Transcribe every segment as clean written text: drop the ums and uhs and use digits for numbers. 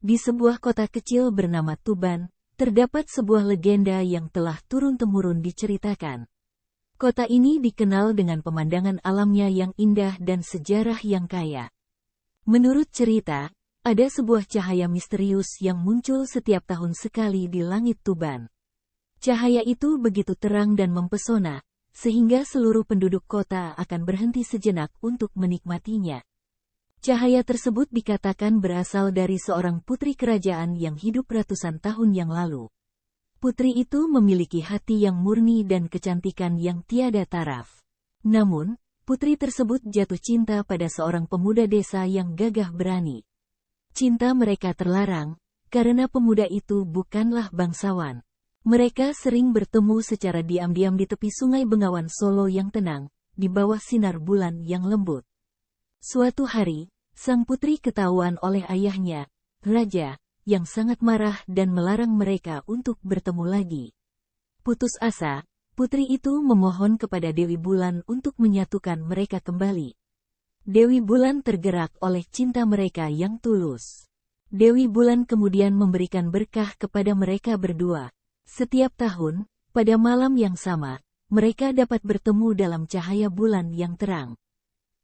Di sebuah kota kecil bernama Tuban, terdapat sebuah legenda yang telah turun-temurun diceritakan. Kota ini dikenal dengan pemandangan alamnya yang indah dan sejarah yang kaya. Menurut cerita, ada sebuah cahaya misterius yang muncul setiap tahun sekali di langit Tuban. Cahaya itu begitu terang dan mempesona, sehingga seluruh penduduk kota akan berhenti sejenak untuk menikmatinya. Cahaya tersebut dikatakan berasal dari seorang putri kerajaan yang hidup ratusan tahun yang lalu. Putri itu memiliki hati yang murni dan kecantikan yang tiada taraf. Namun, putri tersebut jatuh cinta pada seorang pemuda desa yang gagah berani. Cinta mereka terlarang, karena pemuda itu bukanlah bangsawan. Mereka sering bertemu secara diam-diam di tepi Sungai Bengawan Solo yang tenang, di bawah sinar bulan yang lembut. Suatu hari, sang putri ketahuan oleh ayahnya, raja, yang sangat marah dan melarang mereka untuk bertemu lagi. Putus asa, putri itu memohon kepada Dewi Bulan untuk menyatukan mereka kembali. Dewi Bulan tergerak oleh cinta mereka yang tulus. Dewi Bulan kemudian memberikan berkah kepada mereka berdua. Setiap tahun, pada malam yang sama, mereka dapat bertemu dalam cahaya bulan yang terang.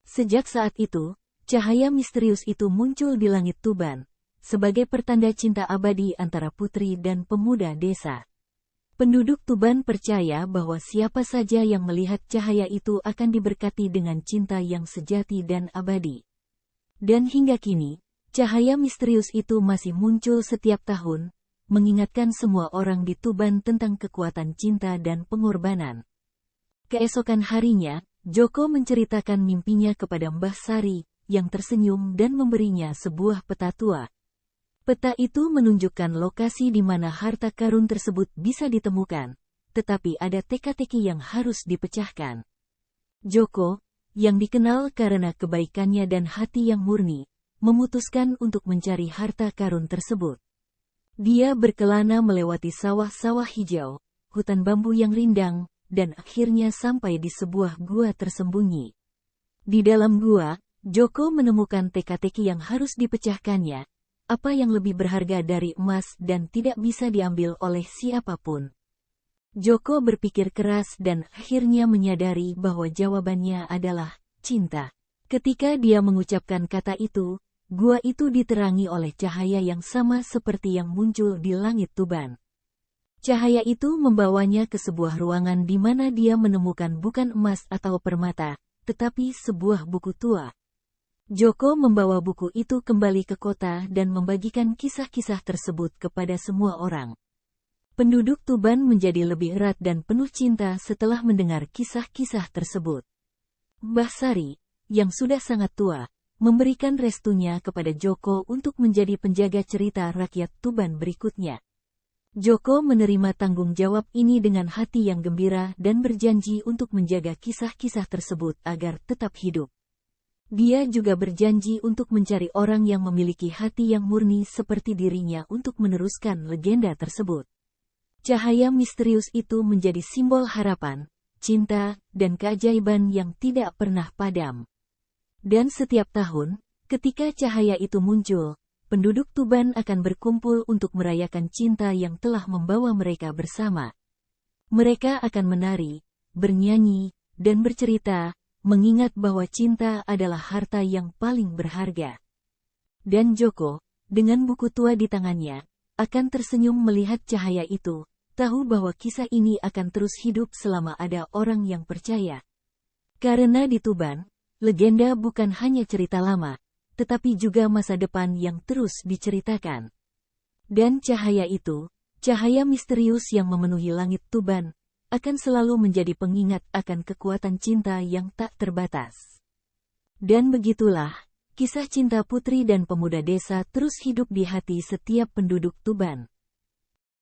Sejak saat itu, cahaya misterius itu muncul di langit Tuban, sebagai pertanda cinta abadi antara putri dan pemuda desa. Penduduk Tuban percaya bahwa siapa saja yang melihat cahaya itu akan diberkati dengan cinta yang sejati dan abadi. Dan hingga kini, cahaya misterius itu masih muncul setiap tahun, mengingatkan semua orang di Tuban tentang kekuatan cinta dan pengorbanan. Keesokan harinya, Joko menceritakan mimpinya kepada Mbah Sari, yang tersenyum dan memberinya sebuah peta tua. Peta itu menunjukkan lokasi di mana harta karun tersebut bisa ditemukan, tetapi ada teka-teki yang harus dipecahkan. Joko, yang dikenal karena kebaikannya dan hati yang murni, memutuskan untuk mencari harta karun tersebut. Dia berkelana melewati sawah-sawah hijau, hutan bambu yang rindang, dan akhirnya sampai di sebuah gua tersembunyi. Di dalam gua, Joko menemukan teka-teki yang harus dipecahkannya, apa yang lebih berharga dari emas dan tidak bisa diambil oleh siapapun. Joko berpikir keras dan akhirnya menyadari bahwa jawabannya adalah cinta. Ketika dia mengucapkan kata itu, gua itu diterangi oleh cahaya yang sama seperti yang muncul di langit Tuban. Cahaya itu membawanya ke sebuah ruangan di mana dia menemukan bukan emas atau permata, tetapi sebuah buku tua. Joko membawa buku itu kembali ke kota dan membagikan kisah-kisah tersebut kepada semua orang. Penduduk Tuban menjadi lebih erat dan penuh cinta setelah mendengar kisah-kisah tersebut. Mbah Sari, yang sudah sangat tua, memberikan restunya kepada Joko untuk menjadi penjaga cerita rakyat Tuban berikutnya. Joko menerima tanggung jawab ini dengan hati yang gembira dan berjanji untuk menjaga kisah-kisah tersebut agar tetap hidup. Dia juga berjanji untuk mencari orang yang memiliki hati yang murni seperti dirinya untuk meneruskan legenda tersebut. Cahaya misterius itu menjadi simbol harapan, cinta, dan keajaiban yang tidak pernah padam. Dan setiap tahun, ketika cahaya itu muncul, penduduk Tuban akan berkumpul untuk merayakan cinta yang telah membawa mereka bersama. Mereka akan menari, bernyanyi, dan bercerita, mengingat bahwa cinta adalah harta yang paling berharga. Dan Joko, dengan buku tua di tangannya, akan tersenyum melihat cahaya itu, tahu bahwa kisah ini akan terus hidup selama ada orang yang percaya. Karena di Tuban, legenda bukan hanya cerita lama, tetapi juga masa depan yang terus diceritakan. Dan cahaya itu, cahaya misterius yang memenuhi langit Tuban, akan selalu menjadi pengingat akan kekuatan cinta yang tak terbatas. Dan begitulah, kisah cinta putri dan pemuda desa terus hidup di hati setiap penduduk Tuban.